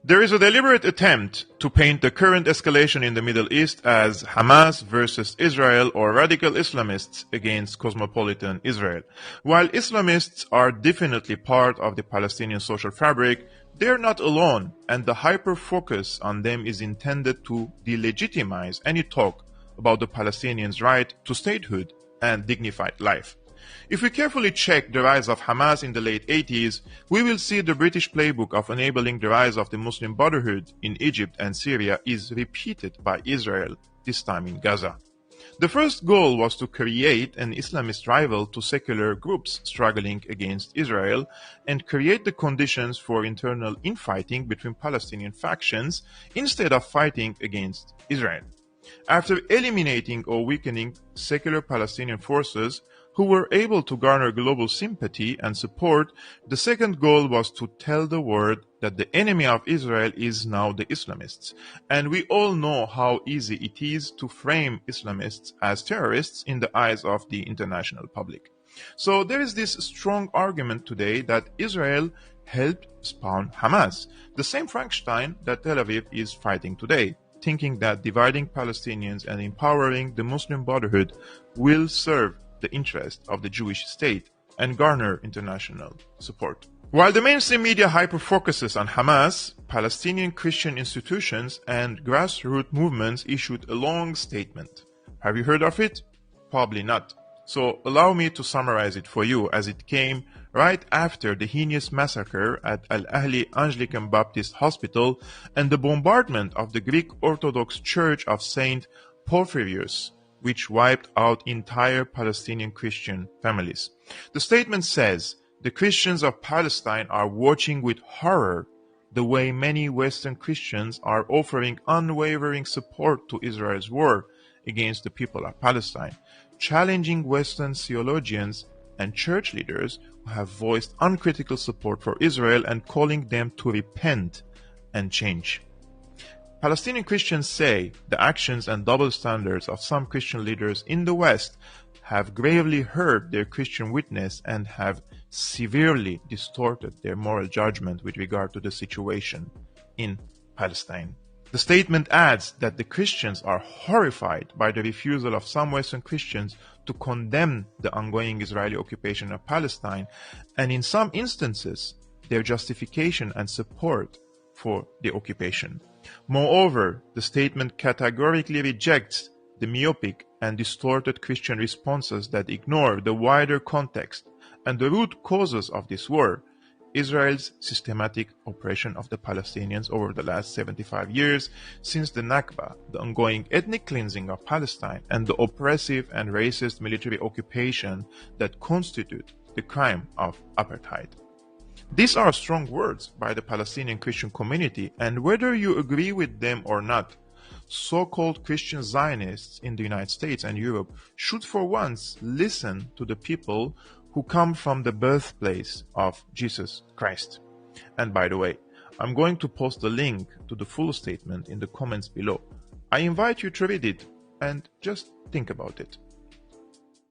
There is a deliberate attempt to paint the current escalation in the Middle East as Hamas versus Israel or radical Islamists against cosmopolitan Israel. While Islamists are definitely part of the Palestinian social fabric, they are not alone, and the hyper-focus on them is intended to delegitimize any talk about the Palestinians' right to statehood and dignified life. If we carefully check the rise of Hamas in the late 80s, we will see the British playbook of enabling the rise of the Muslim Brotherhood in Egypt and Syria is repeated by Israel, this time in Gaza. The first goal was to create an Islamist rival to secular groups struggling against Israel and create the conditions for internal infighting between Palestinian factions instead of fighting against Israel. After eliminating or weakening secular Palestinian forces, who were able to garner global sympathy and support, the second goal was to tell the world that the enemy of Israel is now the Islamists. And we all know how easy it is to frame Islamists as terrorists in the eyes of the international public. So there is this strong argument today that Israel helped spawn Hamas, the same Frankenstein that Tel Aviv is fighting today, thinking that dividing Palestinians and empowering the Muslim Brotherhood will serve the interest of the Jewish state and garner international support. While the mainstream media hyper-focuses on Hamas, Palestinian Christian institutions and grassroots movements issued a long statement. Have you heard of it? Probably not. So allow me to summarize it for you, as it came right after the heinous massacre at Al-Ahli Anglican Baptist Hospital and the bombardment of the Greek Orthodox Church of Saint Porphyrius, which wiped out entire Palestinian Christian families. The statement says, "The Christians of Palestine are watching with horror the way many Western Christians are offering unwavering support to Israel's war against the people of Palestine, challenging Western theologians and church leaders who have voiced uncritical support for Israel and calling them to repent and change." Palestinian Christians say the actions and double standards of some Christian leaders in the West have gravely hurt their Christian witness and have severely distorted their moral judgment with regard to the situation in Palestine. The statement adds that the Christians are horrified by the refusal of some Western Christians to condemn the ongoing Israeli occupation of Palestine, and in some instances, their justification and support for the occupation. Moreover, the statement categorically rejects the myopic and distorted Christian responses that ignore the wider context and the root causes of this war, Israel's systematic oppression of the Palestinians over the last 75 years since the Nakba, the ongoing ethnic cleansing of Palestine, and the oppressive and racist military occupation that constitute the crime of apartheid. These are strong words by the Palestinian Christian community, and whether you agree with them or not, so-called Christian Zionists in the United States and Europe should for once listen to the people who come from the birthplace of Jesus Christ. And by the way, I'm going to post a link to the full statement in the comments below. I invite you to read it and just think about it.